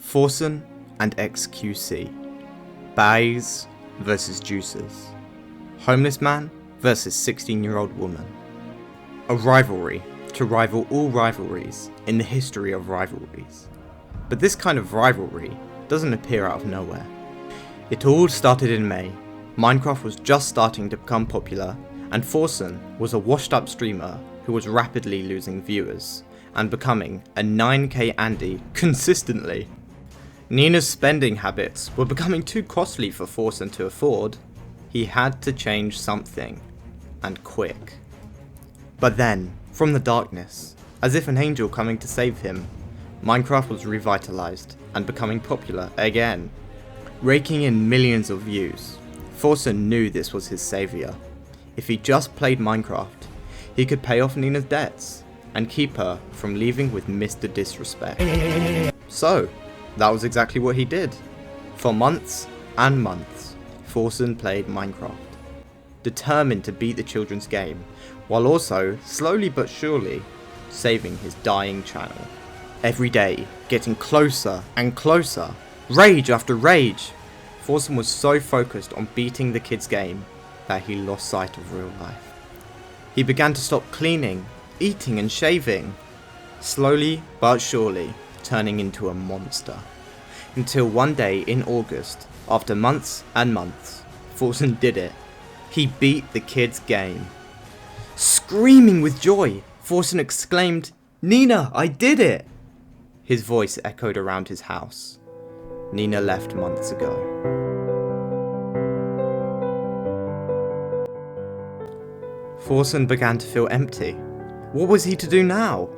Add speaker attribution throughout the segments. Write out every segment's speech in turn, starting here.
Speaker 1: Forsen and XQC. Bays versus juicers. Homeless man versus 16-year-old woman. A rivalry to rival all rivalries in the history of rivalries. But this kind of rivalry doesn't appear out of nowhere. It all started in May. Minecraft was just starting to become popular, and Forsen was a washed up streamer who was rapidly losing viewers and becoming a 9k Andy consistently. Nina's spending habits were becoming too costly for Forsen to afford. He had to change something, and quick. But then, from the darkness, as if an angel coming to save him, Minecraft was revitalized and becoming popular again. Raking in millions of views, Forsen knew this was his savior. If he just played Minecraft, he could pay off Nina's debts and keep her from leaving with Mr. Disrespect. So, that was exactly what he did. For months and months, Forsen played Minecraft, determined to beat the children's game, while also, slowly but surely, saving his dying channel. Every day, getting closer and closer, rage after rage. Forsen was so focused on beating the kids' game that he lost sight of real life. He began to stop cleaning, eating and shaving, slowly but surely turning into a monster. Until one day in August, after months and months, Forsen did it. He beat the kids' game. Screaming with joy, Forsen exclaimed, "Nina, I did it!" His voice echoed around his house. Nina left months ago. Forsen began to feel empty. What was he to do now?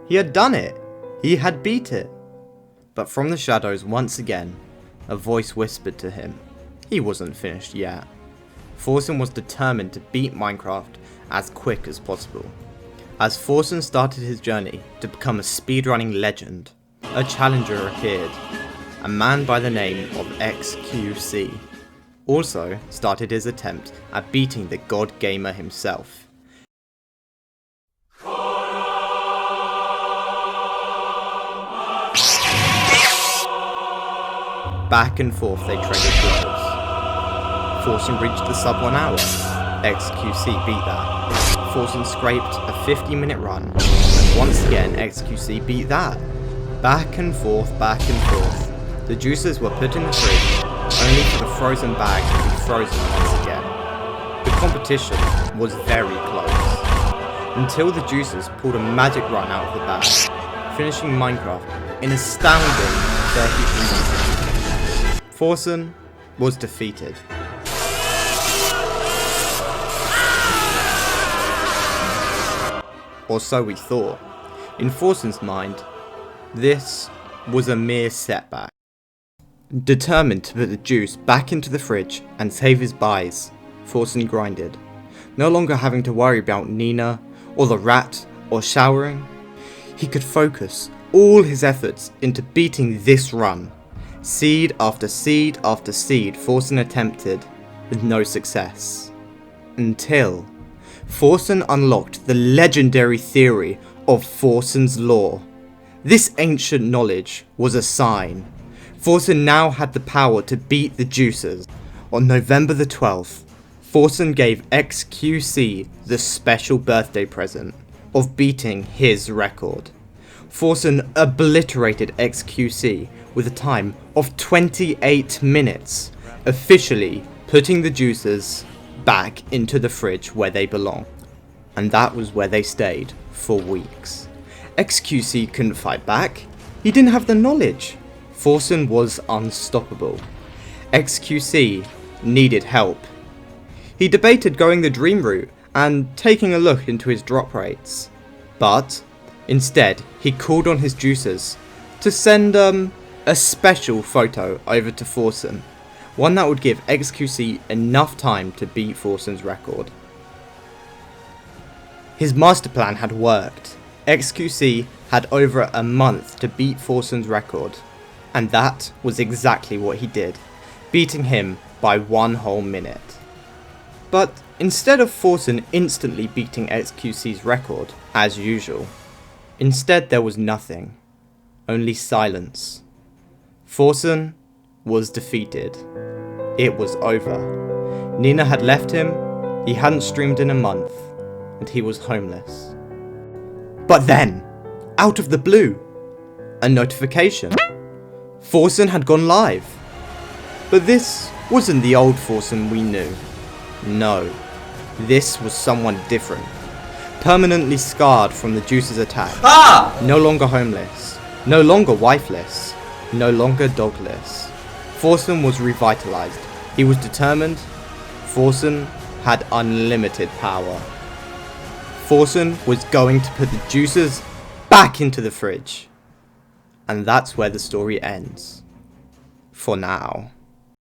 Speaker 1: He had done it. He had beat it. But from the shadows once again, a voice whispered to him. He wasn't finished yet. Forsen was determined to beat Minecraft as quick as possible. As Forsen started his journey to become a speedrunning legend, a challenger appeared. A man by the name of XQC also started his attempt at beating the god gamer himself. Back and forth they traded blows. Forsen reached the sub 1 hour. XQC beat that. Forsen scraped a 50-minute run, and once again XQC beat that. Back and forth, back and forth. The juices were put in the fridge, only for the frozen bag to be frozen once again. The competition was very close, until the juices pulled a magic run out of the bag, finishing Minecraft in astounding 33 minutes. Forsen was defeated. Or so we thought. In Forsen's mind, this was a mere setback. Determined to put the juice back into the fridge and save his buys, Forsen grinded, no longer having to worry about Nina, or the rat, or showering. He could focus all his efforts into beating this run. Seed after seed after seed Forsen attempted, with no success. Until Forsen unlocked the legendary theory of Forsen's Law. This ancient knowledge was a sign. Forsen now had the power to beat the juicers. On November the 12th, Forsen gave XQC the special birthday present of beating his record. Forsen obliterated XQC with a time of 28 minutes, officially putting the juicers back into the fridge where they belong. And that was where they stayed for weeks. XQC couldn't fight back. He didn't have the knowledge. Forsen was unstoppable. XQC needed help. He debated going the dream route and taking a look into his drop rates. But instead, he called on his juicers to send a special photo over to Forsen, one that would give XQC enough time to beat Forsen's record. His master plan had worked. XQC had over a month to beat Forsen's record, and that was exactly what he did, beating him by 1 whole minute. But instead of Forsen instantly beating XQC's record, as usual, instead there was nothing, only silence. Forsen was defeated. It was over. Nina had left him, he hadn't streamed in a month, and he was homeless. But then, out of the blue, a notification. Forsen had gone live. But this wasn't the old Forsen we knew. No, this was someone different. Permanently scarred from the Juice's attack. No longer homeless. No longer wifeless. No longer dogless. Forsen was revitalized. He was determined. Forsen had unlimited power. Forsen was going to put the Juices back into the fridge. And that's where the story ends. For now.